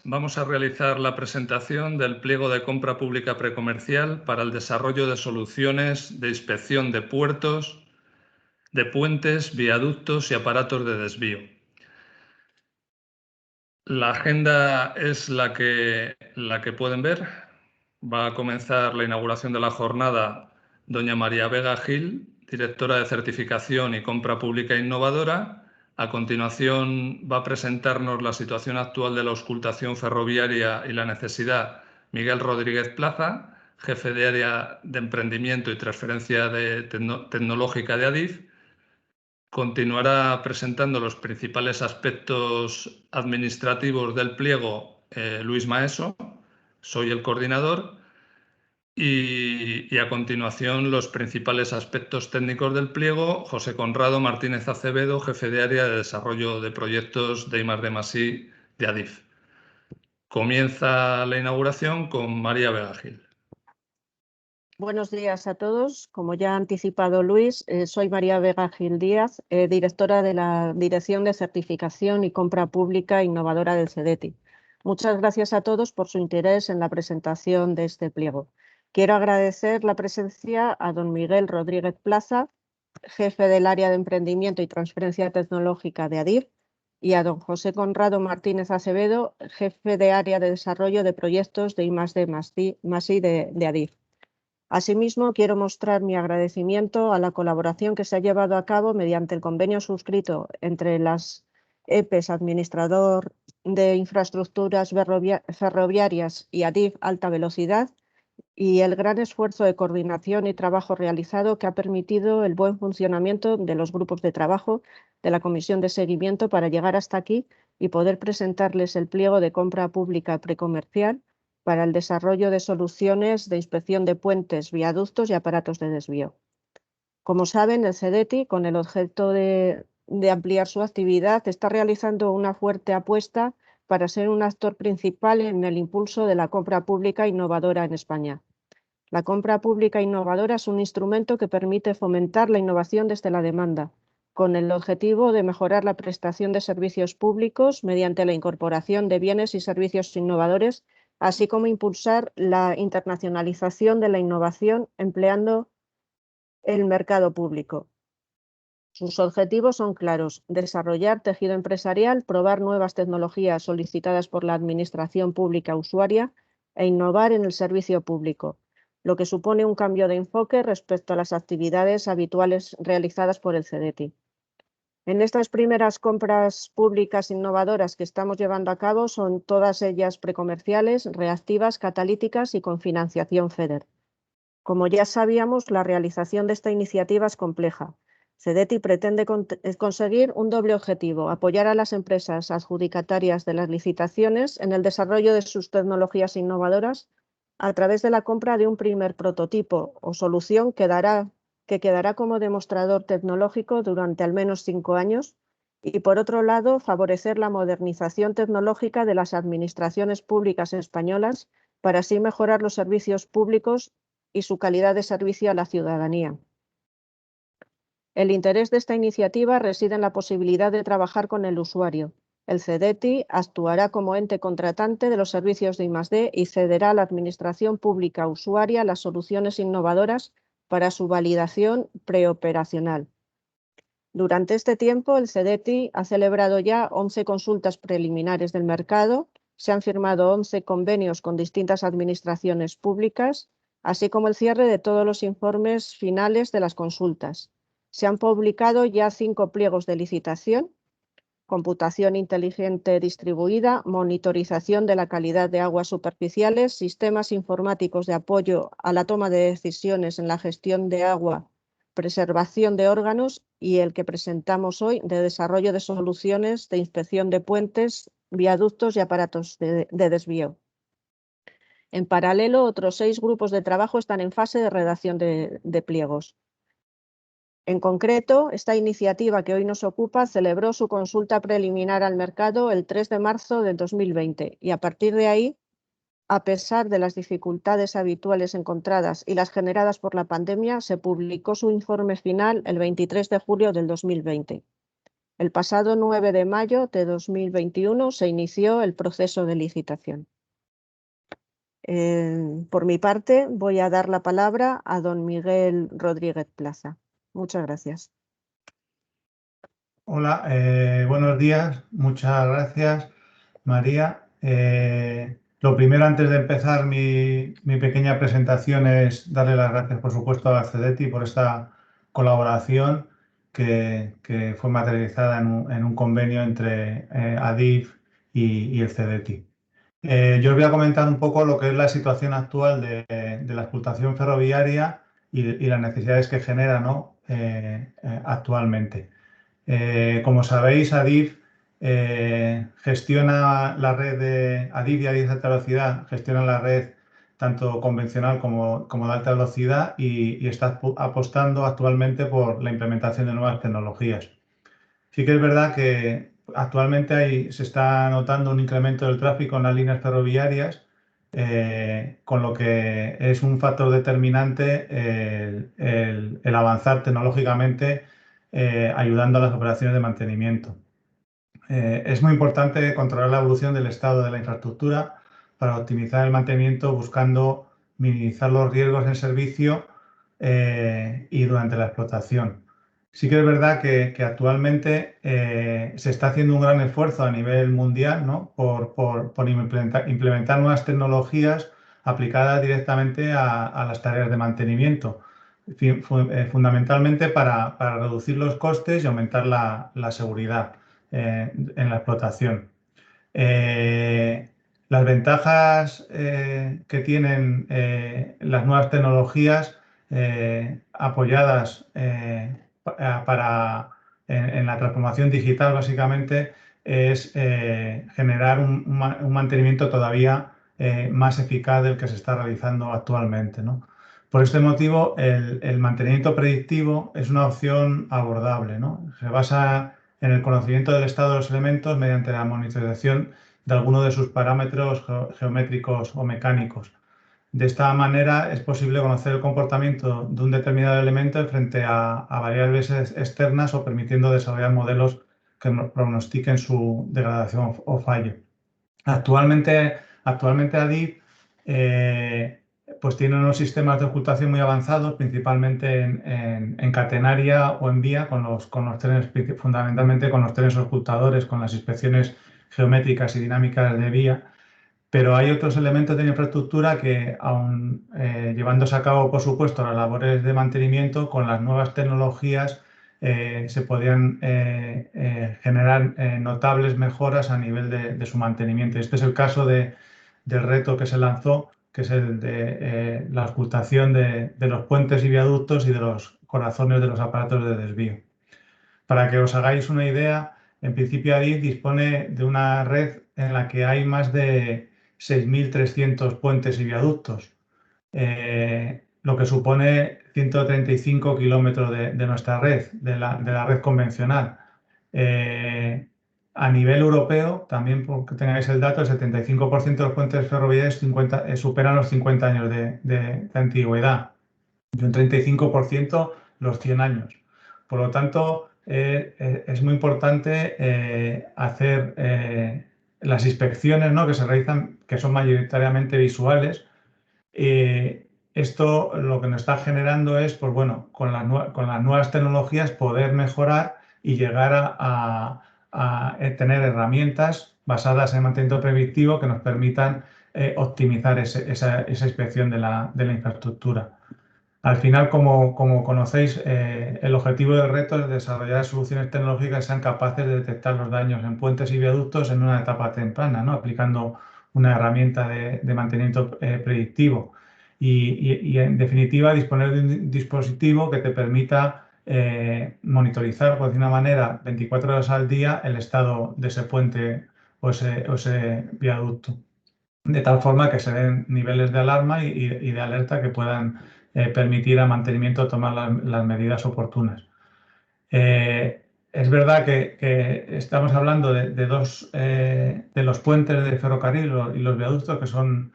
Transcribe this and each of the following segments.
Vamos a realizar la presentación del pliego de compra pública precomercial para el desarrollo de soluciones de inspección de puertos, de puentes, viaductos y aparatos de desvío. La agenda es la que pueden ver. Va a comenzar la inauguración de la jornada doña María Vega Gil, directora de Certificación y Compra Pública Innovadora. A continuación va a presentarnos la situación actual de la auscultación ferroviaria y la necesidad Miguel Rodríguez Plaza, jefe de área de emprendimiento y transferencia tecnológica de ADIF. Continuará presentando los principales aspectos administrativos del pliego Luis Maeso, soy el coordinador. Y a continuación, los principales aspectos técnicos del pliego, José Conrado Martínez Acevedo, jefe de área de desarrollo de proyectos de I+D+I de ADIF. Comienza la inauguración con María Vega Gil. Buenos días a todos. Como ya ha anticipado Luis, soy María Vega Gil Díaz, directora de la Dirección de Certificación y Compra Pública Innovadora del CEDETI. Muchas gracias a todos por su interés en la presentación de este pliego. Quiero agradecer la presencia a don Miguel Rodríguez Plaza, jefe del área de emprendimiento y transferencia tecnológica de ADIF, y a don José Conrado Martínez Acevedo, jefe de área de desarrollo de proyectos de I+D+I de ADIF. Asimismo, quiero mostrar mi agradecimiento a la colaboración que se ha llevado a cabo mediante el convenio suscrito entre las EPES, Administrador de Infraestructuras Ferroviarias, y ADIF Alta Velocidad, y el gran esfuerzo de coordinación y trabajo realizado que ha permitido el buen funcionamiento de los grupos de trabajo de la Comisión de Seguimiento para llegar hasta aquí y poder presentarles el pliego de compra pública precomercial para el desarrollo de soluciones de inspección de puentes, viaductos y aparatos de desvío. Como saben, el CEDETI, con el objeto de ampliar su actividad, está realizando una fuerte apuesta para ser un actor principal en el impulso de la compra pública innovadora en España. La compra pública innovadora es un instrumento que permite fomentar la innovación desde la demanda, con el objetivo de mejorar la prestación de servicios públicos mediante la incorporación de bienes y servicios innovadores, así como impulsar la internacionalización de la innovación empleando el mercado público. Sus objetivos son claros: desarrollar tejido empresarial, probar nuevas tecnologías solicitadas por la administración pública usuaria e innovar en el servicio público, lo que supone un cambio de enfoque respecto a las actividades habituales realizadas por el CEDETI. En estas primeras compras públicas innovadoras que estamos llevando a cabo son todas ellas precomerciales, reactivas, catalíticas y con financiación FEDER. Como ya sabíamos, la realización de esta iniciativa es compleja. CEDETI pretende conseguir un doble objetivo: apoyar a las empresas adjudicatarias de las licitaciones en el desarrollo de sus tecnologías innovadoras a través de la compra de un primer prototipo o solución que quedará como demostrador tecnológico durante al menos 5 años, y por otro lado, favorecer la modernización tecnológica de las administraciones públicas españolas para así mejorar los servicios públicos y su calidad de servicio a la ciudadanía. El interés de esta iniciativa reside en la posibilidad de trabajar con el usuario. El CEDETI actuará como ente contratante de los servicios de I+D y cederá a la administración pública usuaria las soluciones innovadoras para su validación preoperacional. Durante este tiempo, el CEDETI ha celebrado ya 11 consultas preliminares del mercado, se han firmado 11 convenios con distintas administraciones públicas, así como el cierre de todos los informes finales de las consultas. Se han publicado ya 5 pliegos de licitación: computación inteligente distribuida, monitorización de la calidad de aguas superficiales, sistemas informáticos de apoyo a la toma de decisiones en la gestión de agua, preservación de órganos, y el que presentamos hoy de desarrollo de soluciones de inspección de puentes, viaductos y aparatos de desvío. En paralelo, otros 6 grupos de trabajo están en fase de redacción de pliegos. En concreto, esta iniciativa que hoy nos ocupa celebró su consulta preliminar al mercado el 3 de marzo de 2020 y a partir de ahí, a pesar de las dificultades habituales encontradas y las generadas por la pandemia, se publicó su informe final el 23 de julio del 2020. El pasado 9 de mayo de 2021 se inició el proceso de licitación. Por mi parte, voy a dar la palabra a don Miguel Rodríguez Plaza. Muchas gracias. Hola, buenos días. Muchas gracias, María. Lo primero, antes de empezar mi pequeña presentación, es darle las gracias, por supuesto, a CEDETI por esta colaboración que fue materializada en un convenio entre ADIF y el CEDETI. Yo os voy a comentar un poco lo que es la situación actual de la explotación ferroviaria y las necesidades que genera, ¿no? Actualmente. Como sabéis, ADIF gestiona la red de ADIF y ADIF de alta velocidad, gestiona la red tanto convencional como de alta velocidad y está apostando actualmente por la implementación de nuevas tecnologías. Sí que es verdad que actualmente se está notando un incremento del tráfico en las líneas ferroviarias, con lo que es un factor determinante el avanzar tecnológicamente, ayudando a las operaciones de mantenimiento. Es muy importante controlar la evolución del estado de la infraestructura para optimizar el mantenimiento, buscando minimizar los riesgos en servicio y durante la explotación. Sí que es verdad que actualmente se está haciendo un gran esfuerzo a nivel mundial, ¿no? por implementar nuevas tecnologías aplicadas directamente a las tareas de mantenimiento, fundamentalmente para reducir los costes y aumentar la seguridad en la explotación. Las ventajas que tienen las nuevas tecnologías apoyadas en la transformación digital, básicamente, es generar un mantenimiento todavía más eficaz del que se está realizando actualmente, ¿no? Por este motivo, el mantenimiento predictivo es una opción abordable, ¿no? Se basa en el conocimiento del estado de los elementos mediante la monitorización de alguno de sus parámetros geométricos o mecánicos. De esta manera es posible conocer el comportamiento de un determinado elemento frente a variables externas o permitiendo desarrollar modelos que pronostiquen su degradación o fallo. Actualmente ADIF pues tiene unos sistemas de ocultación muy avanzados, principalmente en catenaria o en vía, con los trenes, fundamentalmente con los trenes ocultadores, con las inspecciones geométricas y dinámicas de vía. Pero hay otros elementos de la infraestructura que, aun llevándose a cabo, por supuesto, las labores de mantenimiento, con las nuevas tecnologías se podrían generar notables mejoras a nivel de su mantenimiento. Este es el caso del reto que se lanzó, que es el de la ocultación de los puentes y viaductos y de los corazones de los aparatos de desvío. Para que os hagáis una idea, en principio ADIF dispone de una red en la que hay más de 6.300 puentes y viaductos, lo que supone 135 kilómetros de nuestra red, de la red convencional. A nivel europeo, también porque tengáis el dato, el 75% de los puentes ferroviarios superan los 50 años de antigüedad y un 35% los 100 años. Por lo tanto, es muy importante hacer las inspecciones, ¿no?, que se realizan, que son mayoritariamente visuales. Esto lo que nos está generando es, pues bueno, con las nuevas tecnologías poder mejorar y llegar a tener herramientas basadas en mantenimiento predictivo que nos permitan optimizar esa inspección de la infraestructura. Al final, como conocéis, el objetivo del reto es desarrollar soluciones tecnológicas que sean capaces de detectar los daños en puentes y viaductos en una etapa temprana, ¿no?, aplicando una herramienta de mantenimiento predictivo. Y, en definitiva, disponer de un dispositivo que te permita monitorizar, por decir una manera, 24 horas al día el estado de ese puente o ese viaducto, de tal forma que se den niveles de alarma y de alerta que puedan permitir al mantenimiento tomar las medidas oportunas. Es verdad que estamos hablando de los puentes de ferrocarril y los viaductos, que son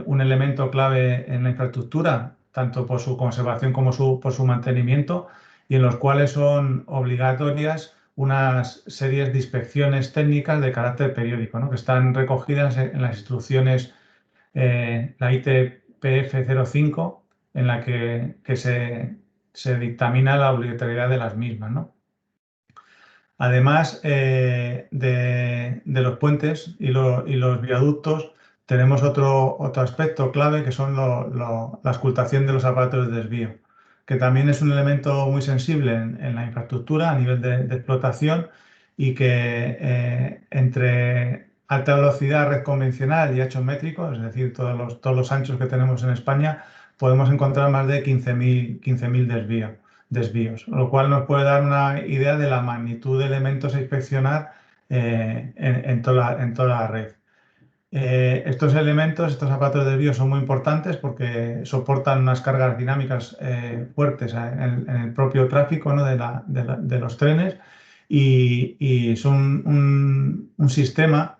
un elemento clave en la infraestructura, tanto por su conservación como por su mantenimiento, y en los cuales son obligatorias unas series de inspecciones técnicas de carácter periódico, ¿no? Que están recogidas en las instrucciones, la ITPF 05, en la que se dictamina la obligatoriedad de las mismas, ¿no? Además de los puentes y los viaductos, tenemos otro aspecto clave, que son la auscultación de los aparatos de desvío, que también es un elemento muy sensible en la infraestructura a nivel de explotación, y que entre alta velocidad, red convencional y anchos métricos, es decir, todos los anchos que tenemos en España, podemos encontrar más de 15.000 desvíos, lo cual nos puede dar una idea de la magnitud de elementos a inspeccionar en toda la red. Estos elementos, estos aparatos de desvío, son muy importantes porque soportan unas cargas dinámicas fuertes en el propio tráfico, ¿no? de los trenes, y son un sistema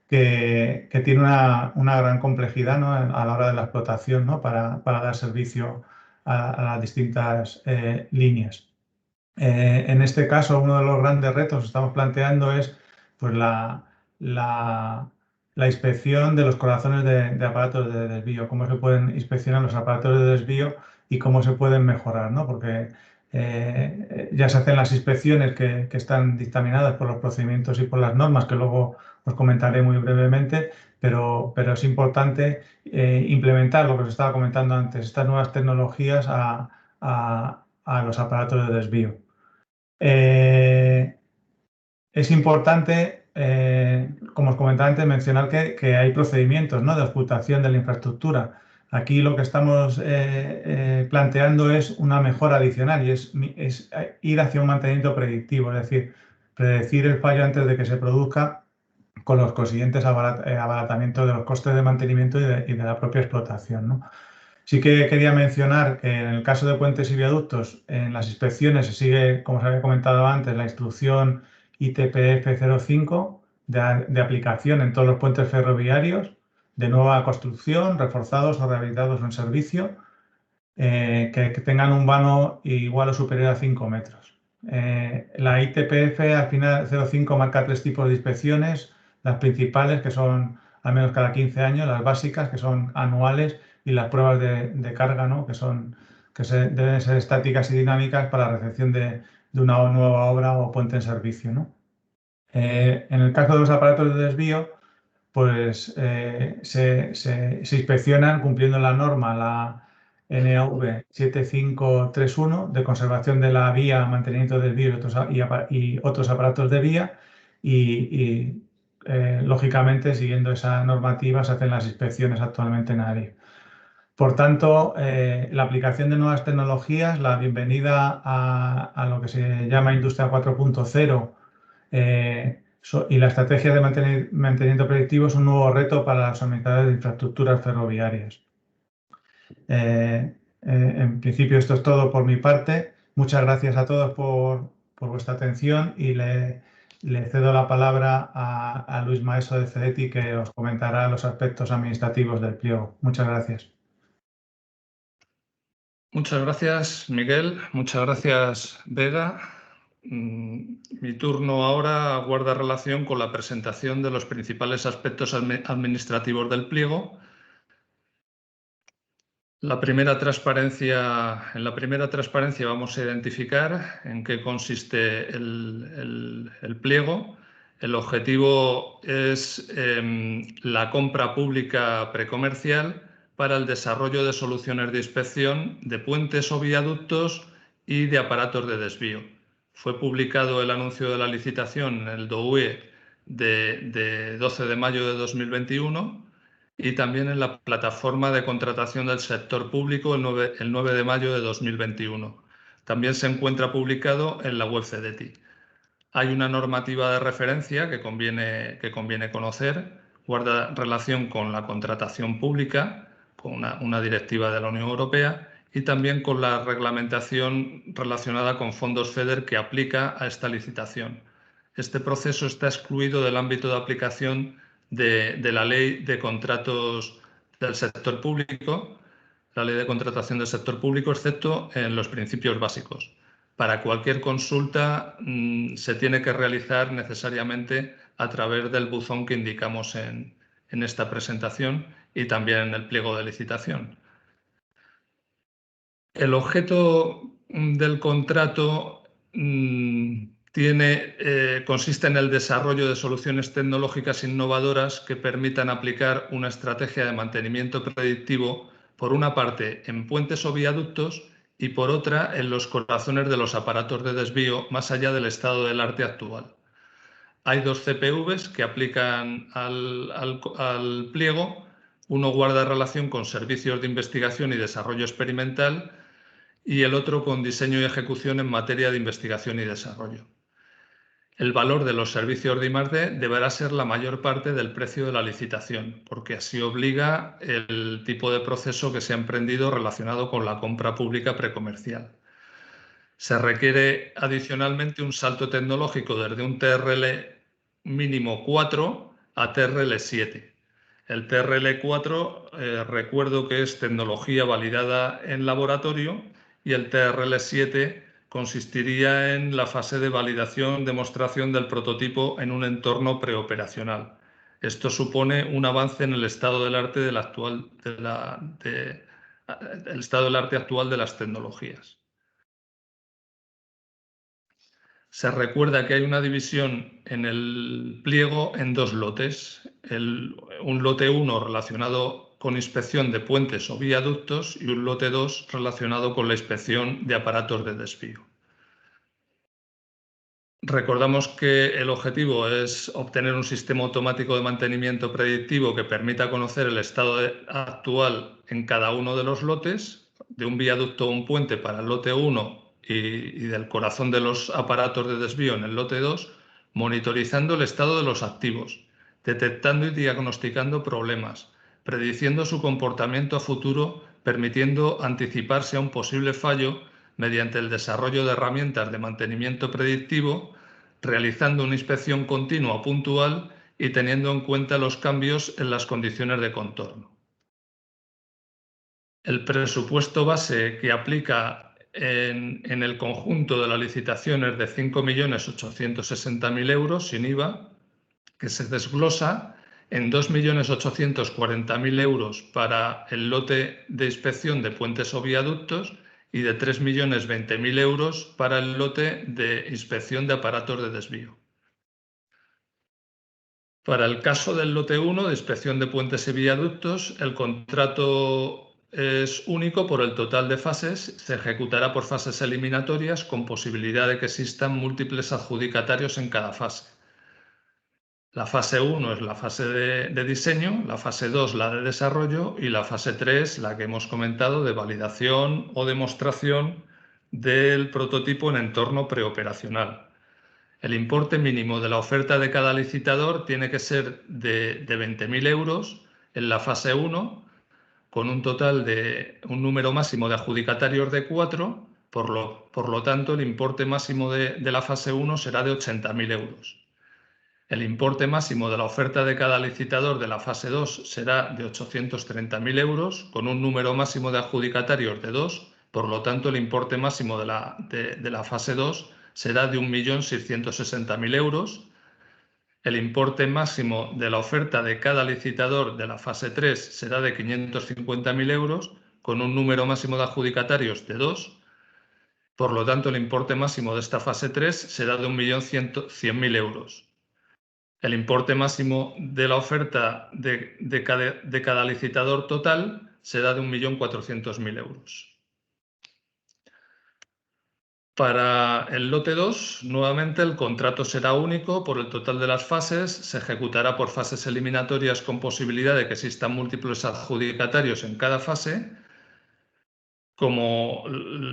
que tiene una gran complejidad, ¿no? a la hora de la explotación, ¿no? para dar servicio a las distintas líneas. En este caso, uno de los grandes retos que estamos planteando es, pues, la inspección de los corazones de aparatos de desvío, cómo se pueden inspeccionar los aparatos de desvío y cómo se pueden mejorar, ¿no? Porque ya se hacen las inspecciones que están dictaminadas por los procedimientos y por las normas, que luego os comentaré muy brevemente, pero es importante implementar lo que os estaba comentando antes, estas nuevas tecnologías a los aparatos de desvío. Es importante, como os comentaba antes, mencionar que hay procedimientos, ¿no? de auscultación de la infraestructura. Aquí lo que estamos planteando es una mejora adicional, y es ir hacia un mantenimiento predictivo, es decir, predecir el fallo antes de que se produzca, con los consiguientes abaratamientos de los costes de mantenimiento y de la propia explotación, ¿no? Sí que quería mencionar que en el caso de puentes y viaductos, en las inspecciones se sigue, como os había comentado antes, la instrucción ITPF 05 de aplicación en todos los puentes ferroviarios de nueva construcción, reforzados o rehabilitados en servicio, que tengan un vano igual o superior a 5 metros. La ITPF al final 05 marca 3 tipos de inspecciones: las principales, que son al menos cada 15 años; las básicas, que son anuales; y las pruebas de carga, ¿no? que deben ser estáticas y dinámicas para la recepción de una nueva obra o puente en servicio, ¿no? En el caso de los aparatos de desvío, pues se inspeccionan cumpliendo la norma, la NAV 7531, de conservación de la vía, mantenimiento del desvío y otros aparatos de vía, y lógicamente, siguiendo esa normativa, se hacen las inspecciones actualmente en ARI. Por tanto, la aplicación de nuevas tecnologías, la bienvenida a lo que se llama Industria 4.0 y la estrategia de mantenimiento predictivo es un nuevo reto para los administradores de infraestructuras ferroviarias. En principio, esto es todo por mi parte. Muchas gracias a todos por vuestra atención, y le cedo la palabra a Luis Maeso de CEDETI, que os comentará los aspectos administrativos del pliego. Muchas gracias. Muchas gracias, Miguel. Muchas gracias, Vega. Mi turno ahora guarda relación con la presentación de los principales aspectos administrativos del pliego. En la primera transparencia vamos a identificar en qué consiste el pliego. El objetivo es la compra pública precomercial para el desarrollo de soluciones de inspección de puentes o viaductos y de aparatos de desvío. Fue publicado el anuncio de la licitación en el DOUE de 12 de mayo de 2021 y también en la plataforma de contratación del sector público el 9 de mayo de 2021. También se encuentra publicado en la web CEDETI. Hay una normativa de referencia que conviene conocer, guarda relación con la contratación pública, con una directiva de la Unión Europea, y también con la reglamentación relacionada con fondos FEDER que aplica a esta licitación. Este proceso está excluido del ámbito de aplicación de la Ley de Contratos del Sector Público, la Ley de Contratación del Sector Público, excepto en los principios básicos. para cualquier consulta se tiene que realizar necesariamente a través del buzón que indicamos en esta presentación y también en el pliego de licitación. El objeto del contrato consiste en el desarrollo de soluciones tecnológicas innovadoras que permitan aplicar una estrategia de mantenimiento predictivo, por una parte en puentes o viaductos y por otra en los corazones de los aparatos de desvío más allá del estado del arte actual. Hay dos CPVs que aplican al pliego. Uno guarda relación con servicios de investigación y desarrollo experimental y el otro con diseño y ejecución en materia de investigación y desarrollo. El valor de los servicios de I+D deberá ser la mayor parte del precio de la licitación, porque así obliga el tipo de proceso que se ha emprendido relacionado con la compra pública precomercial. Se requiere adicionalmente un salto tecnológico desde un TRL mínimo 4 a TRL 7. El TRL 4 recuerdo que es tecnología validada en laboratorio y el TRL 7 consistiría en la fase de validación, demostración del prototipo en un entorno preoperacional. Esto supone un avance en el estado del arte actual de las tecnologías. Se recuerda que hay una división en el pliego en dos lotes. Un lote 1 relacionado con inspección de puentes o viaductos y un lote 2 relacionado con la inspección de aparatos de desvío. Recordamos que el objetivo es obtener un sistema automático de mantenimiento predictivo que permita conocer el estado actual en cada uno de los lotes, de un viaducto o un puente para el lote 1 y del corazón de los aparatos de desvío en el lote 2, monitorizando el estado de los activos, detectando y diagnosticando problemas, prediciendo su comportamiento a futuro, permitiendo anticiparse a un posible fallo mediante el desarrollo de herramientas de mantenimiento predictivo, realizando una inspección continua puntual y teniendo en cuenta los cambios en las condiciones de contorno. El presupuesto base que aplica en el conjunto de la licitación es de 5.860.000 euros sin IVA, que se desglosa en 2.840.000 euros para el lote de inspección de puentes o viaductos y de 3.020.000 euros para el lote de inspección de aparatos de desvío. Para el caso del lote 1 de inspección de puentes y viaductos, el contrato es único por el total de fases, se ejecutará por fases eliminatorias con posibilidad de que existan múltiples adjudicatarios en cada fase. La fase 1 es la fase de diseño, la fase 2 la de desarrollo y la fase 3 la que hemos comentado de validación o demostración del prototipo en entorno preoperacional. El importe mínimo de la oferta de cada licitador tiene que ser de 20.000 euros en la fase 1, con un total de un número máximo de adjudicatarios de 4, por lo tanto el importe máximo de la fase 1 será de 80.000 euros. El importe máximo de la oferta de cada licitador de la fase 2 será de 830.000 euros, con un número máximo de adjudicatarios de 2, por lo tanto el importe máximo de la fase 2 será de 1.660.000 euros. El importe máximo de la oferta de cada licitador de la fase 3 será de 550.000 euros, con un número máximo de adjudicatarios de 2. Por lo tanto, el importe máximo de esta fase 3 será de 1.100.000 euros. El importe máximo de la oferta de cada licitador total será de 1.400.000 euros. Para el lote 2, nuevamente el contrato será único por el total de las fases, se ejecutará por fases eliminatorias con posibilidad de que existan múltiples adjudicatarios en cada fase. Como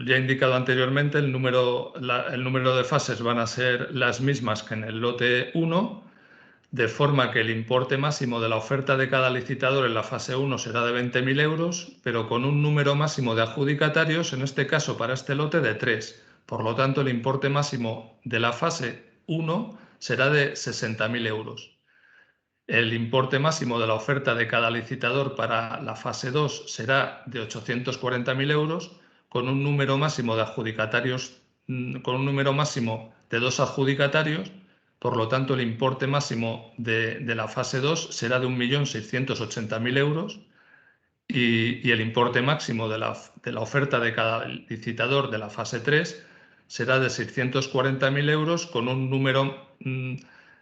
ya he indicado anteriormente, el número de fases van a ser las mismas que en el lote 1, de forma que el importe máximo de la oferta de cada licitador en la fase 1 será de 20.000 euros, pero con un número máximo de adjudicatarios, en este caso para este lote, de 3. Por lo tanto, el importe máximo de la fase 1 será de 60.000 euros. El importe máximo de la oferta de cada licitador para la fase 2 será de 840.000 euros, con un número máximo de adjudicatarios con un número máximo de 2 adjudicatarios. Por lo tanto, el importe máximo de la fase 2 será de 1.680.000 euros y el importe máximo de la oferta de cada licitador de la fase 3 será de 640.000 euros con un número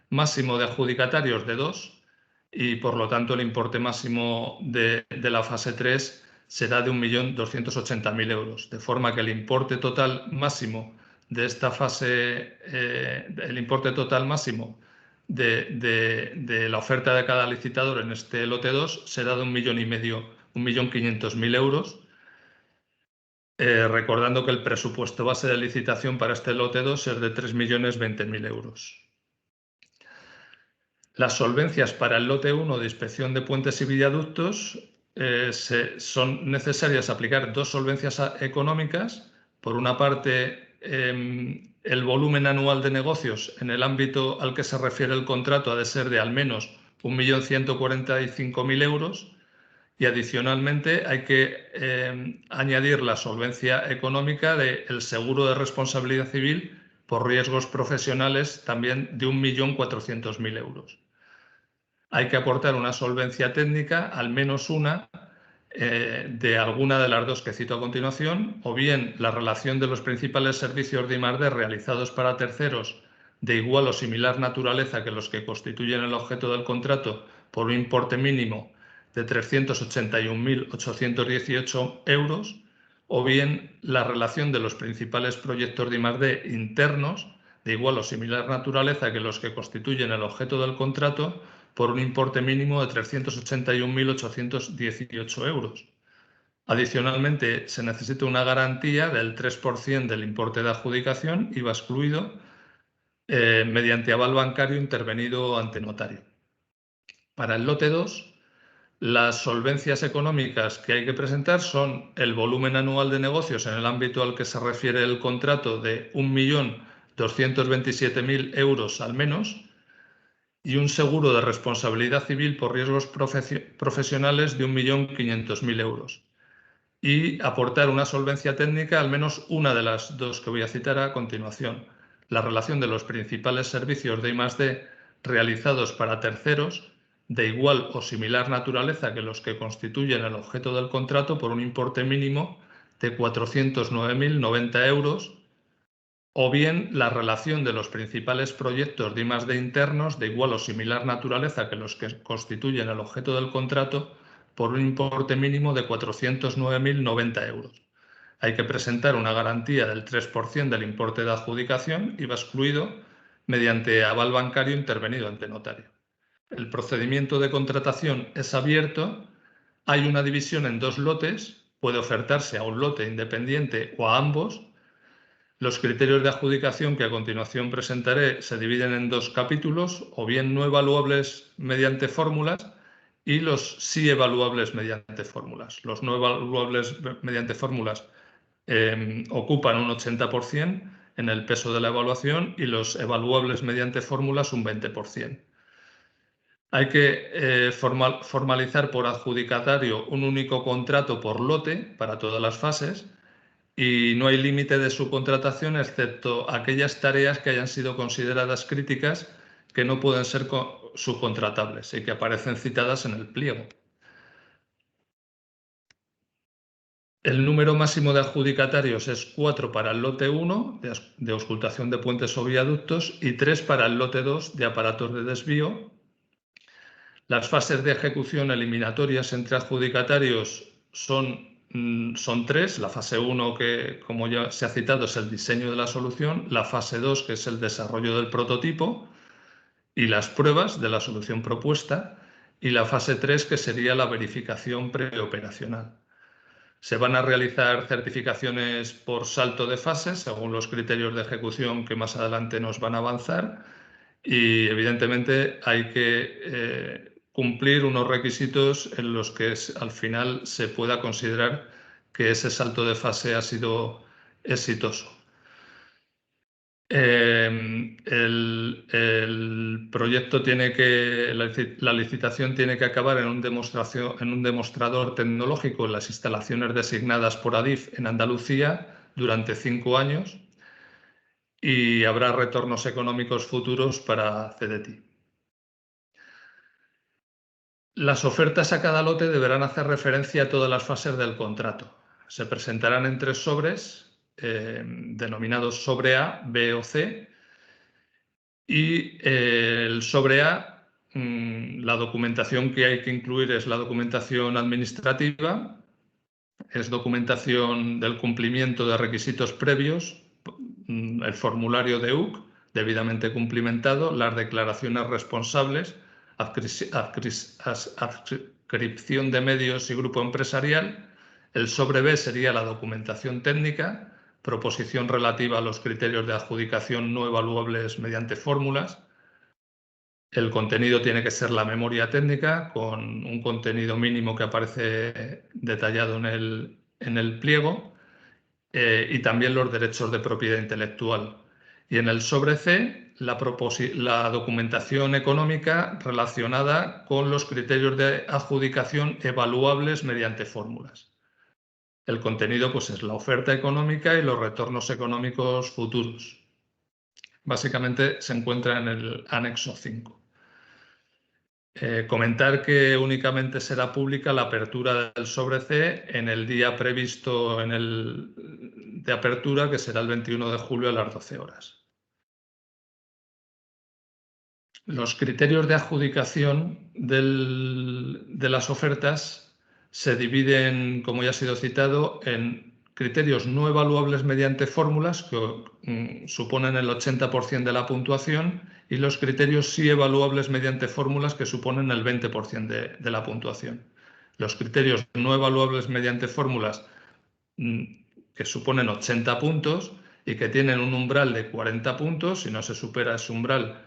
máximo de adjudicatarios de 2 y, por lo tanto, el importe máximo de la fase 3 será de 1.280.000 euros, de forma que el importe total máximo de esta fase, el importe total máximo de la oferta de cada licitador en este lote 2 será de 1.500.000 euros, recordando que el presupuesto base de licitación para este lote 2 es de 3.020.000 euros. Las solvencias para el lote 1 de inspección de puentes y viaductos son necesarias aplicar 2 solvencias económicas. Por una parte, el volumen anual de negocios en el ámbito al que se refiere el contrato ha de ser de al menos 1.145.000 euros y adicionalmente hay que añadir la solvencia económica del seguro de responsabilidad civil por riesgos profesionales también de 1.400.000 euros. Hay que aportar una solvencia técnica, al menos una, de alguna de las 2 que cito a continuación, o bien la relación de los principales servicios de I+D realizados para terceros de igual o similar naturaleza que los que constituyen el objeto del contrato por un importe mínimo de 381.818 euros, o bien la relación de los principales proyectos de I+D internos de igual o similar naturaleza que los que constituyen el objeto del contrato por un importe mínimo de 381.818 euros. Adicionalmente, se necesita una garantía del 3% del importe de adjudicación, IVA excluido, mediante aval bancario intervenido ante notario. Para el lote 2, las solvencias económicas que hay que presentar son el volumen anual de negocios en el ámbito al que se refiere el contrato de 1.227.000 euros al menos, y un seguro de responsabilidad civil por riesgos profesionales de 1.500.000 euros. Y aportar una solvencia técnica, al menos una de las 2 que voy a citar a continuación. La relación de los principales servicios de I+D realizados para terceros de igual o similar naturaleza que los que constituyen el objeto del contrato por un importe mínimo de 409.090 euros, o bien la relación de los principales proyectos de I+D internos de igual o similar naturaleza que los que constituyen el objeto del contrato por un importe mínimo de 409.090 euros. Hay que presentar una garantía del 3% del importe de adjudicación, IVA excluido, mediante aval bancario intervenido ante notario. El procedimiento de contratación es abierto, hay una división en 2 lotes, puede ofertarse a un lote independiente o a ambos. Los criterios de adjudicación que a continuación presentaré se dividen en 2 capítulos, o bien no evaluables mediante fórmulas y los sí evaluables mediante fórmulas. Los no evaluables mediante fórmulas ocupan un 80% en el peso de la evaluación y los evaluables mediante fórmulas un 20%. Hay que formalizar por adjudicatario un único contrato por lote para todas las fases y no hay límite de subcontratación excepto aquellas tareas que hayan sido consideradas críticas que no pueden ser subcontratables y que aparecen citadas en el pliego. El número máximo de adjudicatarios es 4 para el lote 1 de auscultación de puentes o viaductos y 3 para el lote 2 de aparatos de desvío. Las fases de ejecución eliminatorias entre adjudicatarios son 3. La fase 1, que como ya se ha citado, es el diseño de la solución. La fase 2, que es el desarrollo del prototipo y las pruebas de la solución propuesta. Y la fase 3, que sería la verificación preoperacional. Se van a realizar certificaciones por salto de fases según los criterios de ejecución que más adelante nos van a avanzar y evidentemente hay que cumplir unos requisitos en los que al final se pueda considerar que ese salto de fase ha sido exitoso. El proyecto la licitación tiene que acabar en un demostrador tecnológico en las instalaciones designadas por ADIF en Andalucía durante 5 años y habrá retornos económicos futuros para CDTI. Las ofertas a cada lote deberán hacer referencia a todas las fases del contrato. Se presentarán en 3 sobres, denominados sobre A, B o C, y el sobre A, la documentación que hay que incluir es la documentación administrativa, es documentación del cumplimiento de requisitos previos, el formulario de UC debidamente cumplimentado, las declaraciones responsables, adscripción de medios y grupo empresarial. El sobre B sería la documentación técnica, proposición relativa a los criterios de adjudicación no evaluables mediante fórmulas. El contenido tiene que ser la memoria técnica con un contenido mínimo que aparece detallado en el pliego y también los derechos de propiedad intelectual. Y en el sobre C, la documentación económica relacionada con los criterios de adjudicación evaluables mediante fórmulas. El contenido pues, es la oferta económica y los retornos económicos futuros. Básicamente se encuentra en el anexo 5. Comentar que únicamente será pública la apertura del sobre C en el día previsto de apertura, que será el 21 de julio a las 12 horas. Los criterios de adjudicación de las ofertas se dividen, como ya ha sido citado, en criterios no evaluables mediante fórmulas, que suponen el 80% de la puntuación, y los criterios sí evaluables mediante fórmulas, que suponen el 20% de la puntuación. Los criterios no evaluables mediante fórmulas, que suponen 80 puntos y que tienen un umbral de 40 puntos, si no se supera ese umbral,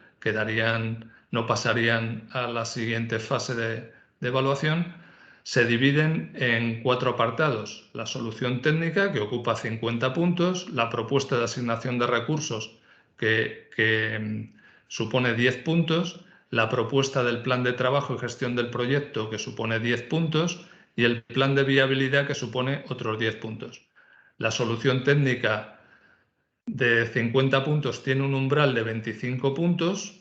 no pasarían a la siguiente fase de evaluación, se dividen en 4 apartados. La solución técnica, que ocupa 50 puntos, la propuesta de asignación de recursos, que supone 10 puntos, la propuesta del plan de trabajo y gestión del proyecto, que supone 10 puntos, y el plan de viabilidad, que supone otros 10 puntos. La solución técnica de 50 puntos tiene un umbral de 25 puntos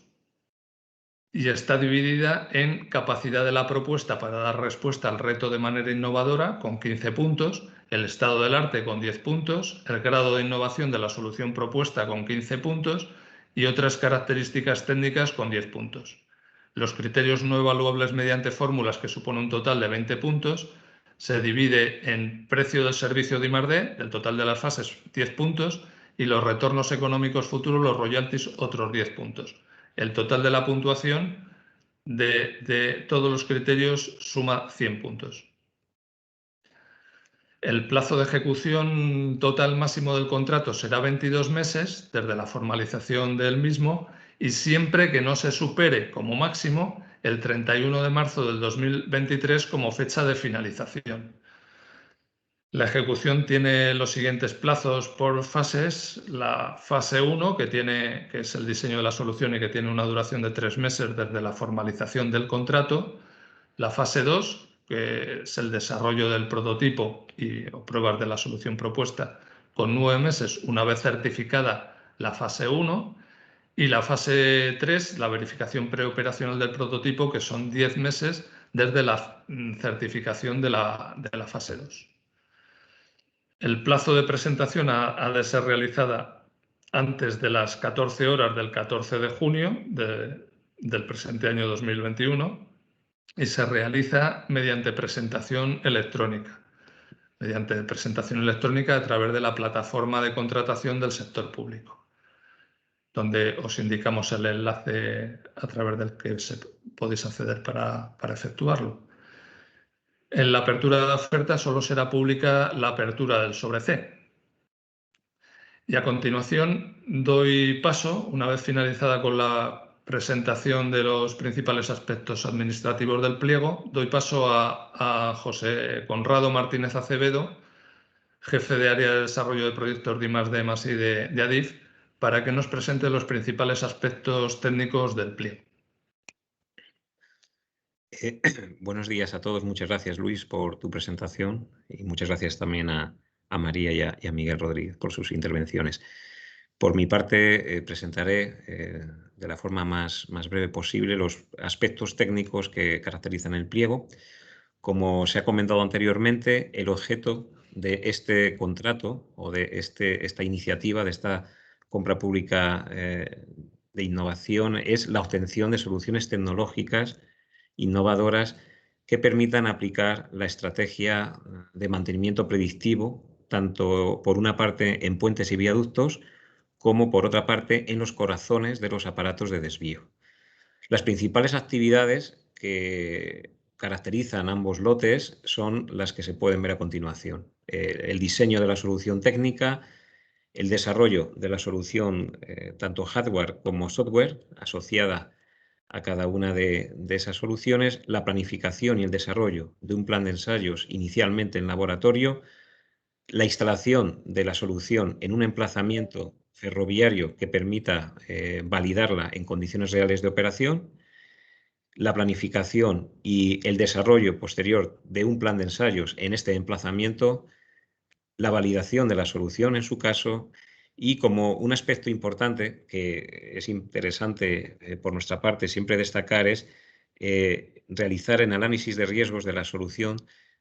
y está dividida en capacidad de la propuesta para dar respuesta al reto de manera innovadora, con 15 puntos, el estado del arte con 10 puntos, el grado de innovación de la solución propuesta con 15 puntos y otras características técnicas con 10 puntos. Los criterios no evaluables mediante fórmulas, que supone un total de 20 puntos, se divide en precio del servicio de I+D, del total de las fases, 10 puntos, y los retornos económicos futuros, los royalties, otros 10 puntos. El total de la puntuación de todos los criterios suma 100 puntos. El plazo de ejecución total máximo del contrato será 22 meses desde la formalización del mismo, y siempre que no se supere como máximo el 31 de marzo del 2023 como fecha de finalización. La ejecución tiene los siguientes plazos por fases. La fase 1, que es el diseño de la solución y que tiene una duración de 3 meses desde la formalización del contrato. La fase 2, que es el desarrollo del prototipo o pruebas de la solución propuesta, con 9 meses una vez certificada la fase 1. Y la fase 3, la verificación preoperacional del prototipo, que son 10 meses desde la certificación de la fase 2. El plazo de presentación ha de ser realizada antes de las 14 horas del 14 de junio del presente año 2021 y se realiza mediante presentación electrónica. Mediante presentación electrónica a través de la plataforma de contratación del sector público, donde os indicamos el enlace a través del que podéis acceder para efectuarlo. En la apertura de la oferta solo será pública la apertura del sobre C. Y a continuación doy paso, una vez finalizada con la presentación de los principales aspectos administrativos del pliego, doy paso a José Conrado Martínez Acevedo, jefe de área de desarrollo de proyectos de I+D+I de ADIF, para que nos presente los principales aspectos técnicos del pliego. Buenos días a todos. Muchas gracias, Luis, por tu presentación, y muchas gracias también a María y a Miguel Rodríguez por sus intervenciones. Por mi parte, presentaré de la forma más breve posible los aspectos técnicos que caracterizan el pliego. Como se ha comentado anteriormente, el objeto de este contrato o de esta iniciativa, de esta compra pública de innovación, es la obtención de soluciones tecnológicas innovadoras que permitan aplicar la estrategia de mantenimiento predictivo, tanto por una parte en puentes y viaductos, como por otra parte en los corazones de los aparatos de desvío. Las principales actividades que caracterizan ambos lotes son las que se pueden ver a continuación. El diseño de la solución técnica, el desarrollo de la solución tanto hardware como software asociada a cada una de esas soluciones, la planificación y el desarrollo de un plan de ensayos inicialmente en laboratorio, la instalación de la solución en un emplazamiento ferroviario que permita validarla en condiciones reales de operación, la planificación y el desarrollo posterior de un plan de ensayos en este emplazamiento, la validación de la solución en su caso y, como un aspecto importante que es interesante por nuestra parte siempre destacar, es realizar el análisis de riesgos de la solución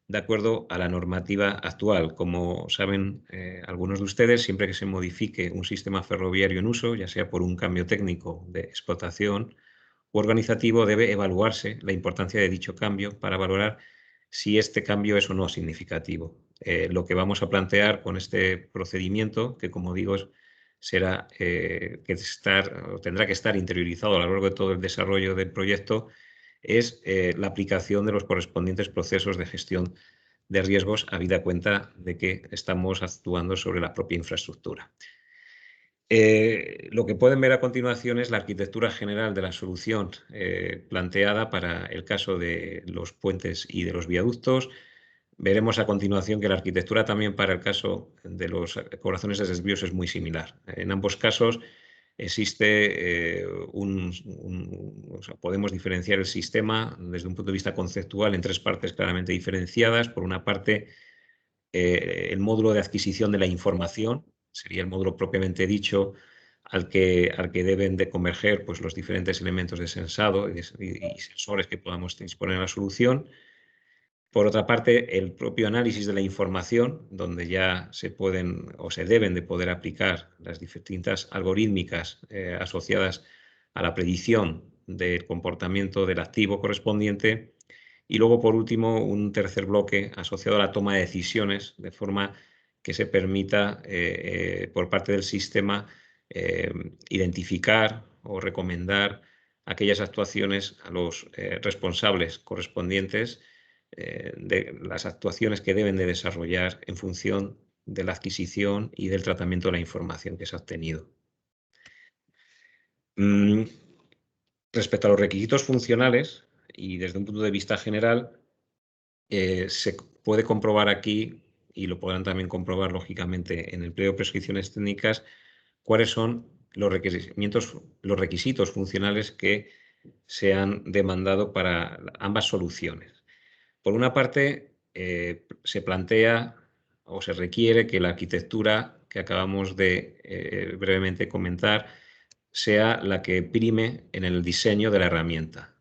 de acuerdo a la normativa actual. Como saben algunos de ustedes, siempre que se modifique un sistema ferroviario en uso, ya sea por un cambio técnico de explotación u organizativo, debe evaluarse la importancia de dicho cambio para valorar si este cambio es o no significativo. Lo que vamos a plantear con este procedimiento, que como digo será tendrá que estar interiorizado a lo largo de todo el desarrollo del proyecto, es la aplicación de los correspondientes procesos de gestión de riesgos, habida cuenta de que estamos actuando sobre la propia infraestructura. Lo que pueden ver a continuación es la arquitectura general de la solución planteada para el caso de los puentes y de los viaductos. Veremos a continuación que la arquitectura también para el caso de los corazones de desvíos es muy similar. En ambos casos existe podemos diferenciar el sistema desde un punto de vista conceptual en tres partes claramente diferenciadas. Por una parte, el módulo de adquisición de la información, sería el módulo propiamente dicho al que deben de converger pues, los diferentes elementos de sensado y sensores que podamos disponer en la solución. Por otra parte, el propio análisis de la información, donde ya se pueden o se deben de poder aplicar las distintas algorítmicas asociadas a la predicción del comportamiento del activo correspondiente. Y luego, por último, un tercer bloque asociado a la toma de decisiones, de forma que se permita por parte del sistema identificar o recomendar aquellas actuaciones a los responsables correspondientes de las actuaciones que deben de desarrollar en función de la adquisición y del tratamiento de la información que se ha obtenido. Respecto a los requisitos funcionales y desde un punto de vista general, se puede comprobar aquí, y lo podrán también comprobar lógicamente en el pliego de prescripciones técnicas, cuáles son los requisitos funcionales que se han demandado para ambas soluciones. Por una parte, se plantea o se requiere que la arquitectura que acabamos de brevemente comentar sea la que prime en el diseño de la herramienta.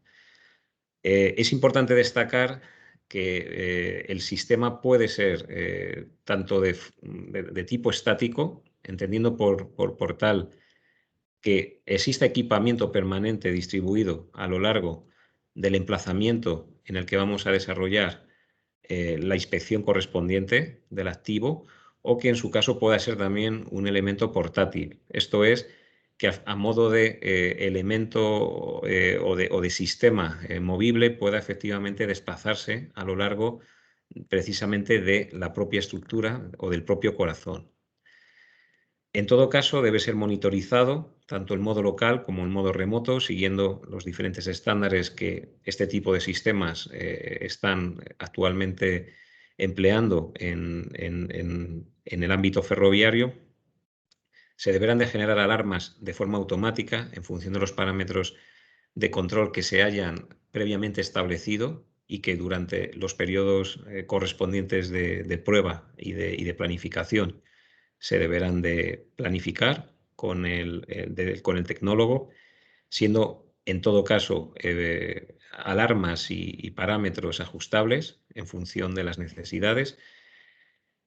Es importante destacar que el sistema puede ser tanto de tipo estático, entendiendo por tal que exista equipamiento permanente distribuido a lo largo del emplazamiento en el que vamos a desarrollar la inspección correspondiente del activo, o que en su caso pueda ser también un elemento portátil. Esto es, que a modo de elemento o de sistema movible pueda efectivamente desplazarse a lo largo precisamente de la propia estructura o del propio corazón. En todo caso, debe ser monitorizado tanto el modo local como el modo remoto, siguiendo los diferentes estándares que este tipo de sistemas están actualmente empleando en el ámbito ferroviario. Se deberán de generar alarmas de forma automática en función de los parámetros de control que se hayan previamente establecido y que durante los periodos correspondientes de prueba y de planificación se deberán de planificar. con el tecnólogo, siendo en todo caso alarmas y parámetros ajustables en función de las necesidades.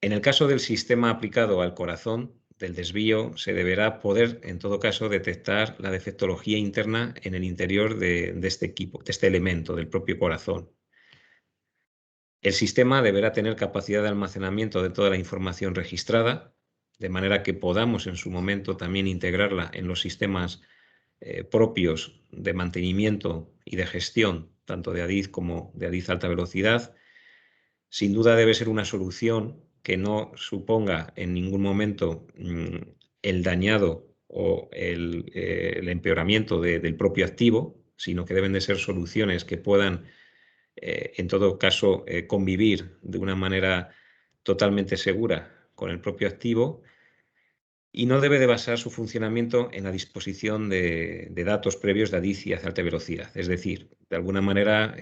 En el caso del sistema aplicado al corazón, del desvío, se deberá poder, en todo caso, detectar la defectología interna en el interior de este equipo, de este elemento, del propio corazón. El sistema deberá tener capacidad de almacenamiento de toda la información registrada, de manera que podamos en su momento también integrarla en los sistemas propios de mantenimiento y de gestión, tanto de ADIZ como de ADIZ alta velocidad. Sin duda debe ser una solución que no suponga en ningún momento el dañado o el empeoramiento del propio activo, sino que deben de ser soluciones que puedan, en todo caso, convivir de una manera totalmente segura con el propio activo, y no debe de basar su funcionamiento en la disposición de datos previos de ADIZ y alta velocidad. Es decir, de alguna manera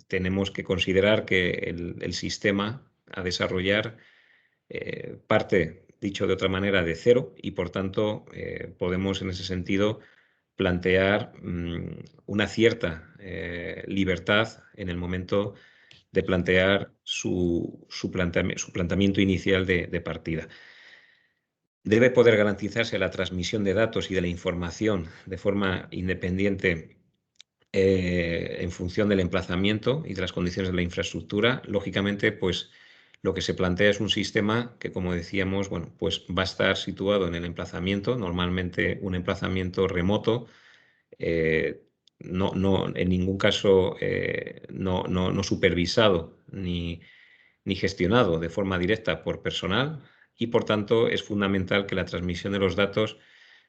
tenemos que considerar que el sistema a desarrollar parte, dicho de otra manera, de cero, y por tanto podemos en ese sentido plantear una cierta libertad en el momento de plantear su planteamiento inicial de partida. Debe poder garantizarse la transmisión de datos y de la información de forma independiente en función del emplazamiento y de las condiciones de la infraestructura. Lógicamente, pues lo que se plantea es un sistema que, como decíamos, bueno, pues va a estar situado en el emplazamiento, normalmente un emplazamiento remoto, en ningún caso no supervisado ni gestionado de forma directa por personal, y por tanto es fundamental que la transmisión de los datos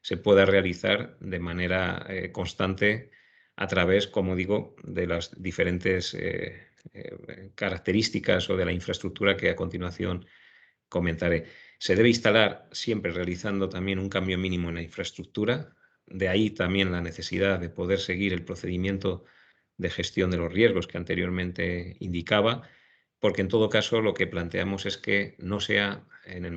se pueda realizar de manera constante a través, como digo, de las diferentes características o de la infraestructura que a continuación comentaré. Se debe instalar siempre realizando también un cambio mínimo en la infraestructura, de ahí también la necesidad de poder seguir el procedimiento de gestión de los riesgos que anteriormente indicaba, porque en todo caso lo que planteamos es que no sea en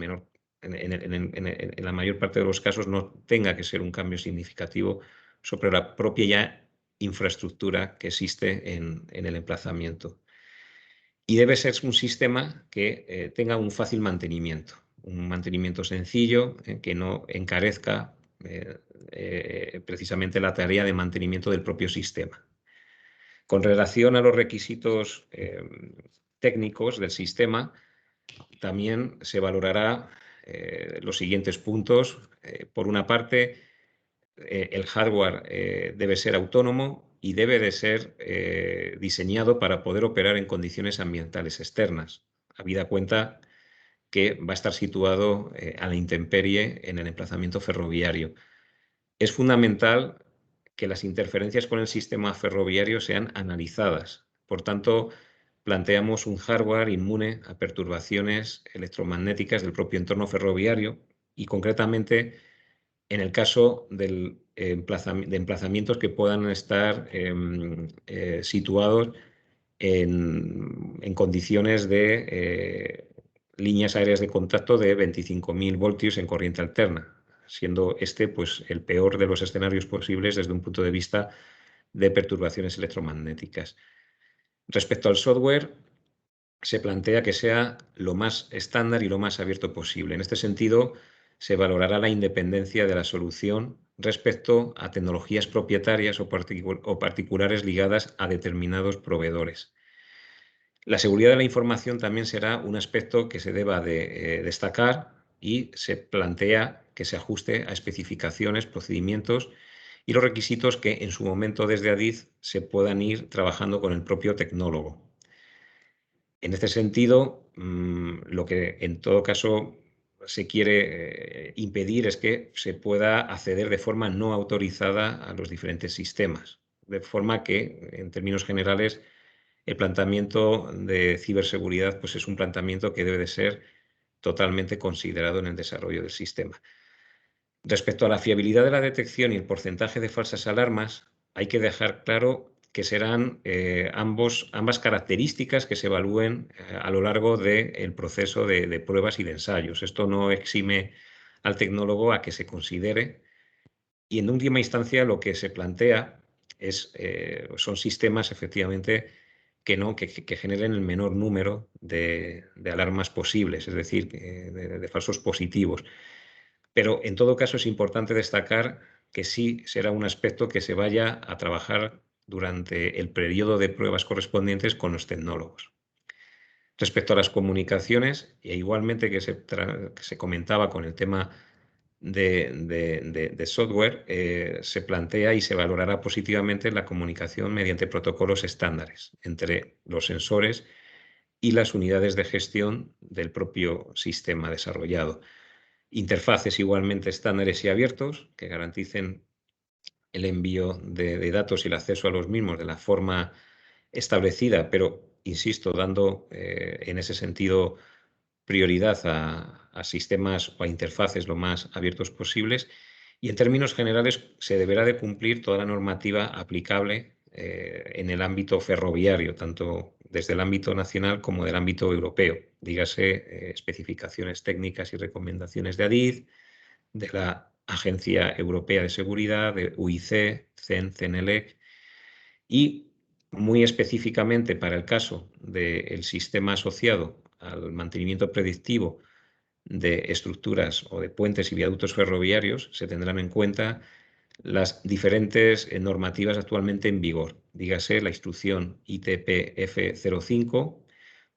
la mayor parte de los casos no tenga que ser un cambio significativo sobre la propia ya infraestructura que existe en el emplazamiento. Y debe ser un sistema que tenga un fácil mantenimiento, un mantenimiento sencillo, que no encarezca precisamente la tarea de mantenimiento del propio sistema. Con relación a los requisitos técnicos del sistema, también se valorará los siguientes puntos. Por una parte, el hardware debe ser autónomo y debe de ser diseñado para poder operar en condiciones ambientales externas, habida cuenta que va a estar situado a la intemperie en el emplazamiento ferroviario. Es fundamental que las interferencias con el sistema ferroviario sean analizadas. Por tanto, planteamos un hardware inmune a perturbaciones electromagnéticas del propio entorno ferroviario, y concretamente en el caso de emplazamientos que puedan estar situados en condiciones de líneas aéreas de contacto de 25.000 voltios en corriente alterna, siendo este pues, el peor de los escenarios posibles desde un punto de vista de perturbaciones electromagnéticas. Respecto al software, se plantea que sea lo más estándar y lo más abierto posible. En este sentido, se valorará la independencia de la solución respecto a tecnologías propietarias o particulares ligadas a determinados proveedores. La seguridad de la información también será un aspecto que se deba de destacar, y se plantea que se ajuste a especificaciones, procedimientos y los requisitos que en su momento desde ADIZ se puedan ir trabajando con el propio tecnólogo. En este sentido, lo que en todo caso se quiere impedir es que se pueda acceder de forma no autorizada a los diferentes sistemas, de forma que, en términos generales, el planteamiento de ciberseguridad pues es un planteamiento que debe de ser totalmente considerado en el desarrollo del sistema. Respecto a la fiabilidad de la detección y el porcentaje de falsas alarmas, hay que dejar claro que serán ambas características que se evalúen a lo largo del proceso de pruebas y de ensayos. Esto no exime al tecnólogo a que se considere, y en última instancia lo que se plantea son sistemas efectivamente que generen el menor número de alarmas posibles, es decir, de falsos positivos. Pero en todo caso es importante destacar que sí será un aspecto que se vaya a trabajar durante el periodo de pruebas correspondientes con los tecnólogos. Respecto a las comunicaciones, e igualmente que se comentaba con el tema de software, se plantea y se valorará positivamente la comunicación mediante protocolos estándares entre los sensores y las unidades de gestión del propio sistema desarrollado. Interfaces igualmente estándares y abiertos que garanticen el envío de datos y el acceso a los mismos de la forma establecida, pero, insisto, dando en ese sentido prioridad a sistemas o a interfaces lo más abiertos posibles. Y en términos generales se deberá de cumplir toda la normativa aplicable en el ámbito ferroviario, tanto desde el ámbito nacional como del ámbito europeo. Dígase especificaciones técnicas y recomendaciones de ADIZ, de la Agencia Europea de Seguridad, de UIC, CEN, CENELEC, y muy específicamente para el caso del sistema asociado al mantenimiento predictivo de estructuras o de puentes y viaductos ferroviarios, se tendrán en cuenta las diferentes normativas actualmente en vigor, dígase la instrucción ITP-F05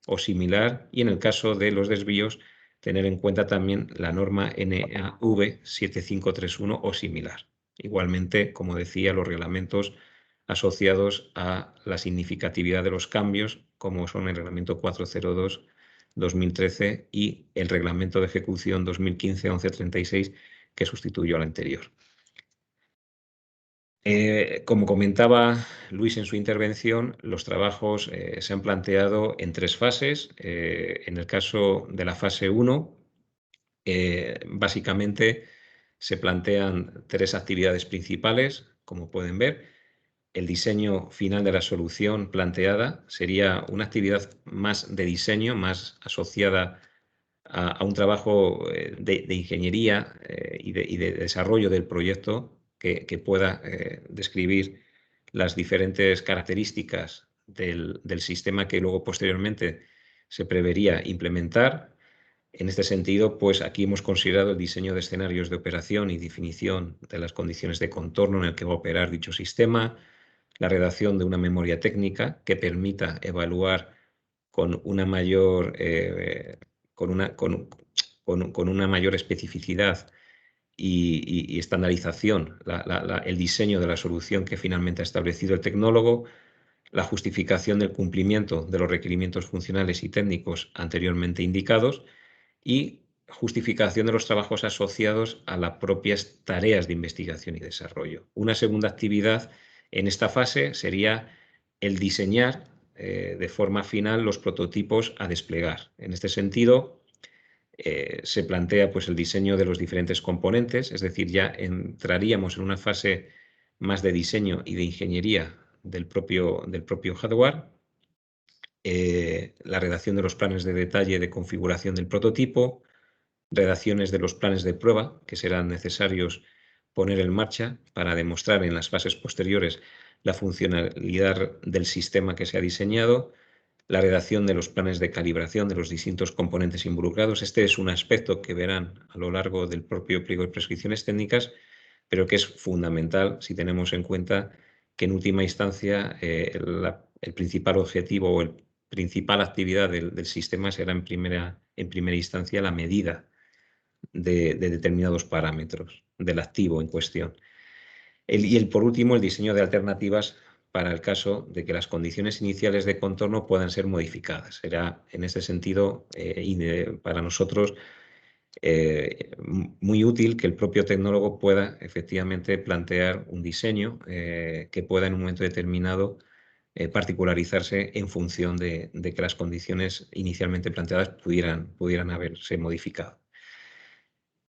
o similar, y en el caso de los desvíos, tener en cuenta también la norma NAV 7531 o similar. Igualmente, como decía, los reglamentos asociados a la significatividad de los cambios, como son el reglamento 402/2013 y el reglamento de ejecución 2015-1136, que sustituyó al anterior. Como comentaba Luis en su intervención, los trabajos se han planteado en 3 fases. En el caso de la fase 1, básicamente se plantean 3 actividades principales, como pueden ver. El diseño final de la solución planteada sería una actividad más de diseño, más asociada a un trabajo de ingeniería y de desarrollo del proyecto que pueda describir las diferentes características del sistema que luego posteriormente se prevería implementar. En este sentido, pues aquí hemos considerado el diseño de escenarios de operación y definición de las condiciones de contorno en el que va a operar dicho sistema, la redacción de una memoria técnica que permita evaluar con una mayor, con una mayor especificidad y estandarización el diseño de la solución que finalmente ha establecido el tecnólogo, la justificación del cumplimiento de los requerimientos funcionales y técnicos anteriormente indicados y justificación de los trabajos asociados a las propias tareas de investigación y desarrollo. Una segunda actividad en esta fase sería el diseñar de forma final los prototipos a desplegar. En este sentido, se plantea pues, el diseño de los diferentes componentes, es decir, ya entraríamos en una fase más de diseño y de ingeniería del propio hardware, la redacción de los planes de detalle de configuración del prototipo, redacciones de los planes de prueba que serán necesarios poner en marcha para demostrar en las fases posteriores la funcionalidad del sistema que se ha diseñado, la redacción de los planes de calibración de los distintos componentes involucrados. Este es un aspecto que verán a lo largo del propio pliego de prescripciones técnicas, pero que es fundamental si tenemos en cuenta que en última instancia el principal objetivo o el principal actividad del sistema será en primera instancia la medida de determinados parámetros del activo en cuestión. Por último, el diseño de alternativas para el caso de que las condiciones iniciales de contorno puedan ser modificadas. Será en este sentido para nosotros muy útil que el propio tecnólogo pueda efectivamente plantear un diseño que pueda en un momento determinado particularizarse en función de que las condiciones inicialmente planteadas pudieran haberse modificado.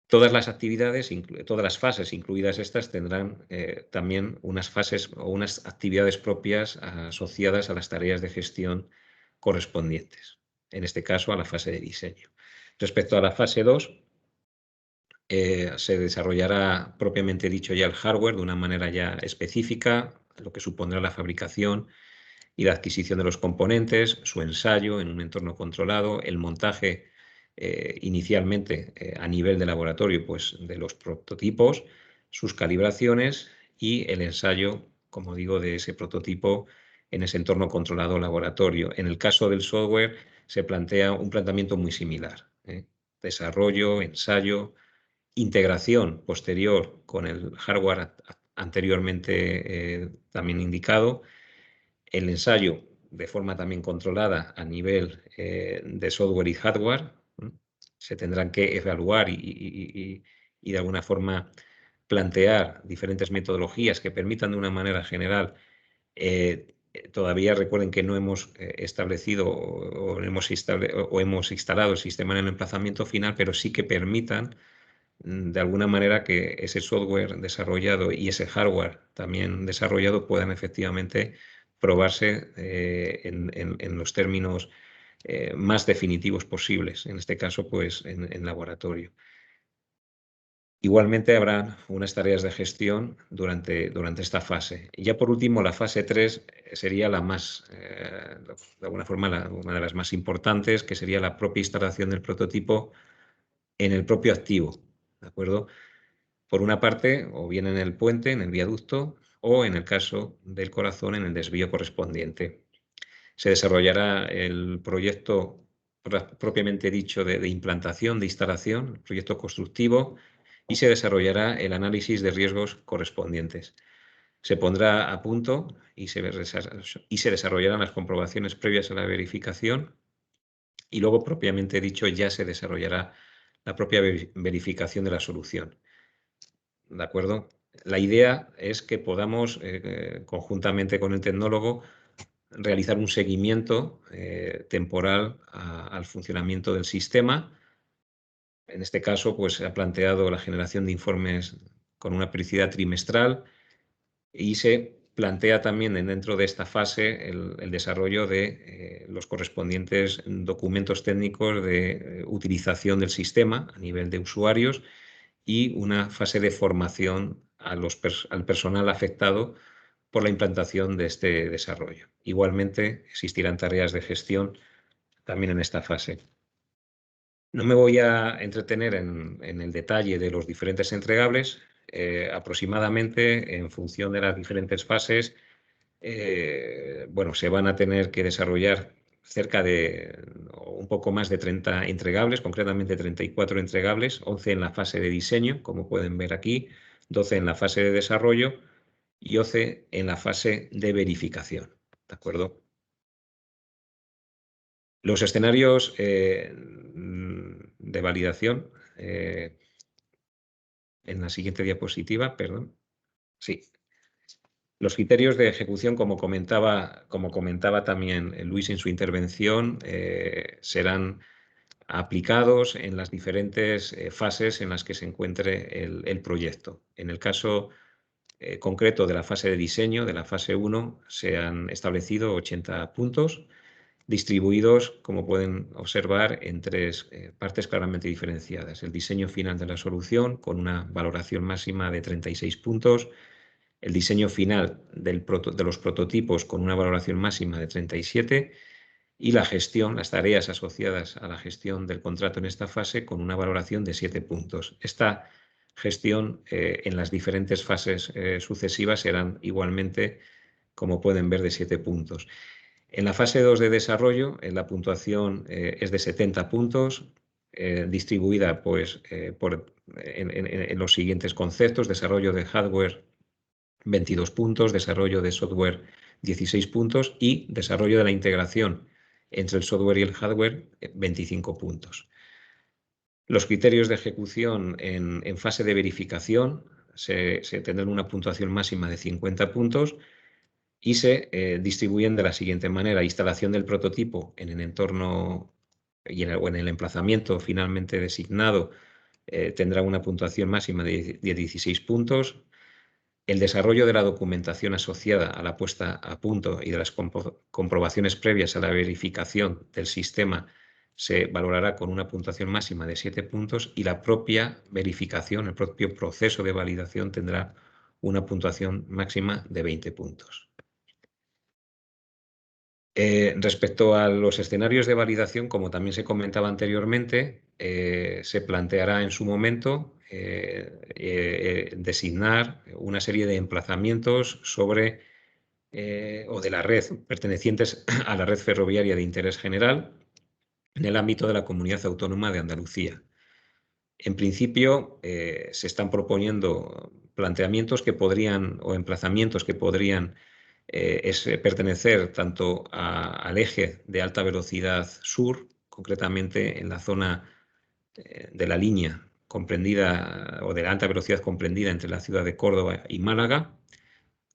Todas las actividades, todas las fases, incluidas estas, tendrán también unas fases o unas actividades propias asociadas a las tareas de gestión correspondientes, en este caso a la fase de diseño. Respecto a la fase 2, Se desarrollará propiamente dicho ya el hardware de una manera ya específica, lo que supondrá la fabricación y la adquisición de los componentes, su ensayo en un entorno controlado, el montaje inicialmente a nivel de laboratorio pues, de los prototipos, sus calibraciones y el ensayo, como digo, de ese prototipo en ese entorno controlado laboratorio. En el caso del software se plantea un planteamiento muy similar. Desarrollo, ensayo, integración posterior con el hardware anteriormente también indicado, el ensayo de forma también controlada a nivel de software y hardware. Se tendrán que evaluar y de alguna forma plantear diferentes metodologías que permitan de una manera general. Todavía recuerden que no hemos establecido o hemos instalado el sistema en el emplazamiento final, pero sí que permitan de alguna manera que ese software desarrollado y ese hardware también desarrollado puedan efectivamente probarse en los términos más definitivos posibles, en este caso pues en laboratorio. Igualmente habrá unas tareas de gestión durante esta fase. Y ya por último, la fase 3 sería la más, de alguna forma, una de las más importantes, que sería la propia instalación del prototipo en el propio activo, ¿de acuerdo? Por una parte, o bien en el puente, en el viaducto, o en el caso del corazón, en el desvío correspondiente. Se desarrollará el proyecto propiamente dicho de implantación, de instalación, el proyecto constructivo, y se desarrollará el análisis de riesgos correspondientes. Se pondrá a punto y se desarrollarán las comprobaciones previas a la verificación y luego, propiamente dicho, ya se desarrollará la propia verificación de la solución. ¿De acuerdo? La idea es que podamos, conjuntamente con el tecnólogo, realizar un seguimiento temporal al funcionamiento del sistema. En este caso, pues, se ha planteado la generación de informes con una periodicidad trimestral y se plantea también dentro de esta fase el desarrollo de los correspondientes documentos técnicos de utilización del sistema a nivel de usuarios y una fase de formación al personal afectado por la implantación de este desarrollo. Igualmente, existirán tareas de gestión también en esta fase. No me voy a entretener en el detalle de los diferentes entregables. Aproximadamente, en función de las diferentes fases, bueno, se van a tener que desarrollar cerca de un poco más de 30 entregables, concretamente 34 entregables, 11 en la fase de diseño, como pueden ver aquí, 12 en la fase de desarrollo y 11 en la fase de verificación. ¿De acuerdo? Los escenarios de validación, en la siguiente diapositiva, perdón. Sí. Los criterios de ejecución, como comentaba también Luis en su intervención, serán aplicados en las diferentes fases en las que se encuentre el proyecto. En el caso concreto de la fase de diseño, de la fase 1, se han establecido 80 puntos, distribuidos, como pueden observar, en tres partes claramente diferenciadas. El diseño final de la solución, con una valoración máxima de 36 puntos, el diseño final de los prototipos con una valoración máxima de 37 y la gestión, las tareas asociadas a la gestión del contrato en esta fase con una valoración de 7 puntos. Esta gestión en las diferentes fases sucesivas serán igualmente, como pueden ver, de 7 puntos. En la fase 2 de desarrollo, la puntuación es de 70 puntos, distribuida pues, en los siguientes conceptos: desarrollo de hardware 22 puntos, desarrollo de software 16 puntos y desarrollo de la integración entre el software y el hardware 25 puntos. Los criterios de ejecución en fase de verificación se tendrán una puntuación máxima de 50 puntos y se distribuyen de la siguiente manera: instalación del prototipo en el entorno o en el emplazamiento finalmente designado tendrá una puntuación máxima de 16 puntos. El desarrollo de la documentación asociada a la puesta a punto y de las comprobaciones previas a la verificación del sistema se valorará con una puntuación máxima de 7 puntos y la propia verificación, el propio proceso de validación tendrá una puntuación máxima de 20 puntos. Respecto a los escenarios de validación, como también se comentaba anteriormente, se planteará en su momento designar una serie de emplazamientos sobre o de la red pertenecientes a la red ferroviaria de interés general en el ámbito de la Comunidad Autónoma de Andalucía. En principio, se están proponiendo planteamientos que podrían, o emplazamientos que podrían pertenecer tanto al eje de alta velocidad sur, concretamente en la zona de la línea comprendida, o de la alta velocidad comprendida entre la ciudad de Córdoba y Málaga,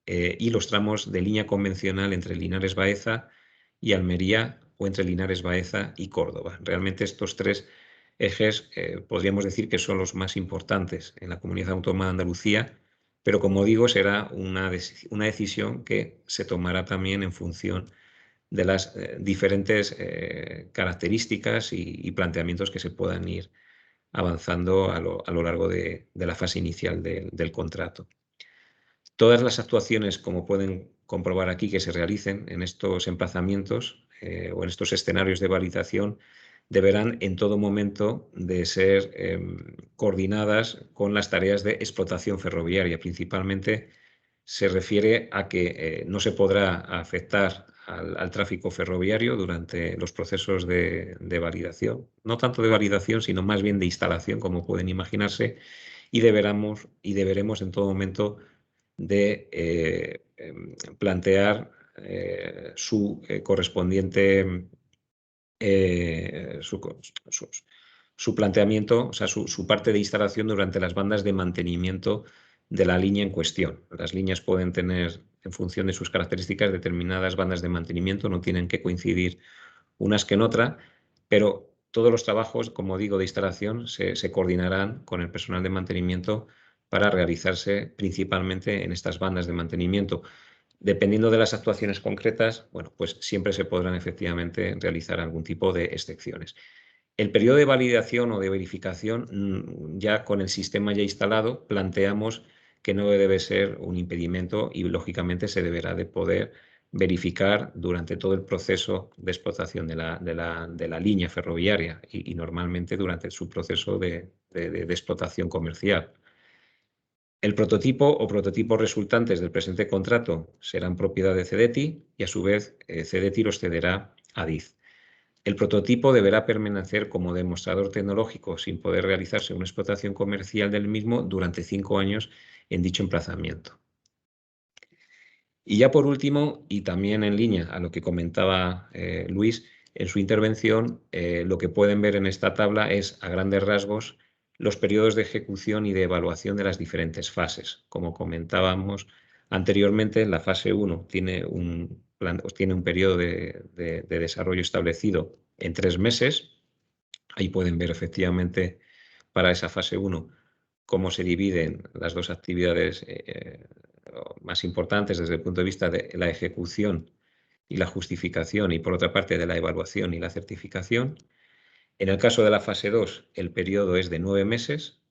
y los tramos de línea convencional entre Linares Baeza y Almería, o entre Linares Baeza y Córdoba. Realmente estos tres ejes podríamos decir que son los más importantes en la Comunidad Autónoma de Andalucía, pero como digo, será una decisión que se tomará también en función de las diferentes características y planteamientos que se puedan ir avanzando a lo largo de la fase inicial del contrato. Todas las actuaciones, como pueden comprobar aquí, que se realicen en estos emplazamientos o en estos escenarios de validación, deberán en todo momento de ser coordinadas con las tareas de explotación ferroviaria. Principalmente se refiere a que no se podrá afectar al tráfico ferroviario durante los procesos de validación, no tanto de validación, sino más bien de instalación, como pueden imaginarse, y deberemos en todo momento de plantear su correspondiente su planteamiento, o sea, su parte de instalación durante las bandas de mantenimiento de la línea en cuestión. Las líneas pueden tener, en función de sus características, determinadas bandas de mantenimiento, no tienen que coincidir unas que en otra, pero todos los trabajos, como digo, de instalación se coordinarán con el personal de mantenimiento para realizarse principalmente en estas bandas de mantenimiento. Dependiendo de las actuaciones concretas, bueno, pues siempre se podrán efectivamente realizar algún tipo de excepciones. El periodo de validación o de verificación, ya con el sistema ya instalado, planteamos que no debe ser un impedimento y, lógicamente, se deberá de poder verificar durante todo el proceso de explotación de la línea ferroviaria y normalmente durante su proceso de explotación comercial. El prototipo o prototipos resultantes del presente contrato serán propiedad de CEDETI y, a su vez, CEDETI los cederá a DIZ. El prototipo deberá permanecer como demostrador tecnológico sin poder realizarse una explotación comercial del mismo durante 5 años en dicho emplazamiento. Y ya por último, y también en línea a lo que comentaba Luis en su intervención, lo que pueden ver en esta tabla es, a grandes rasgos, los periodos de ejecución y de evaluación de las diferentes fases. Como comentábamos anteriormente, la fase 1 tiene un periodo de desarrollo establecido en 3 meses. Ahí pueden ver efectivamente para esa fase 1 cómo se dividen las dos actividades más importantes desde el punto de vista de la ejecución y la justificación, y por otra parte de la evaluación y la certificación. En el caso de la fase 2, el periodo es de 9 meses,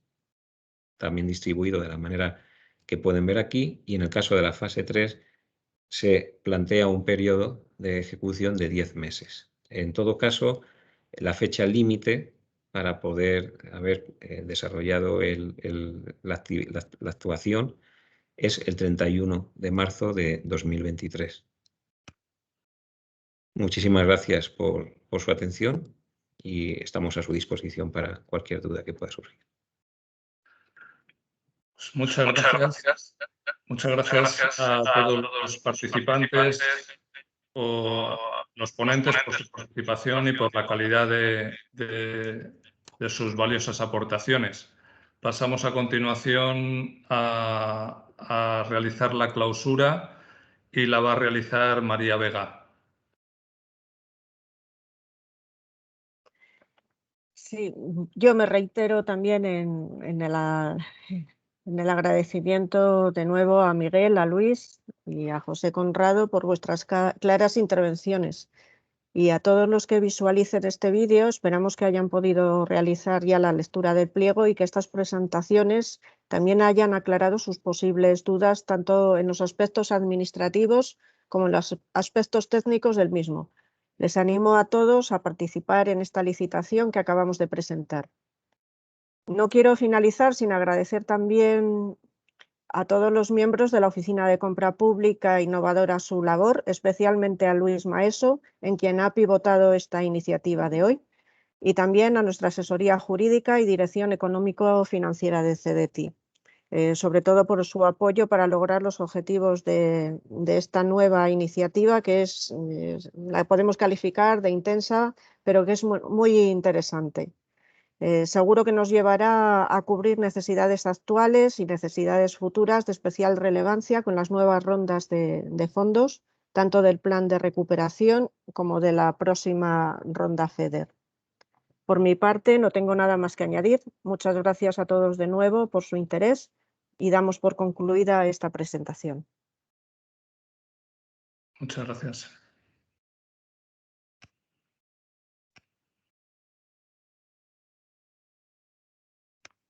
también distribuido de la manera que pueden ver aquí, y en el caso de la fase 3 se plantea un periodo de ejecución de 10 meses. En todo caso, la fecha límite para poder haber desarrollado la actuación es el 31 de marzo de 2023. Muchísimas gracias por su atención y estamos a su disposición para cualquier duda que pueda surgir. Pues muchas gracias. Muchas gracias a todos los participantes, los ponentes, por su participación y por la calidad de sus valiosas aportaciones. Pasamos a continuación a realizar la clausura y la va a realizar María Vega. Sí, yo me reitero también en el agradecimiento de nuevo a Miguel, a Luis y a José Conrado por vuestras claras intervenciones Y a todos los que visualicen este vídeo, esperamos que hayan podido realizar ya la lectura del pliego y que estas presentaciones también hayan aclarado sus posibles dudas, tanto en los aspectos administrativos como en los aspectos técnicos del mismo. Les animo a todos a participar en esta licitación que acabamos de presentar. No quiero finalizar sin agradecer también a todos los miembros de la Oficina de Compra Pública Innovadora su labor, especialmente a Luis Maeso, en quien ha pivotado esta iniciativa de hoy, y también a nuestra asesoría jurídica y dirección económico-financiera de CDTI, sobre todo por su apoyo para lograr los objetivos de esta nueva iniciativa, que la podemos calificar de intensa, pero que es muy interesante. Seguro que nos llevará a cubrir necesidades actuales y necesidades futuras de especial relevancia con las nuevas rondas de fondos, tanto del plan de recuperación como de la próxima ronda FEDER. Por mi parte, no tengo nada más que añadir. Muchas gracias a todos de nuevo por su interés y damos por concluida esta presentación. Muchas gracias.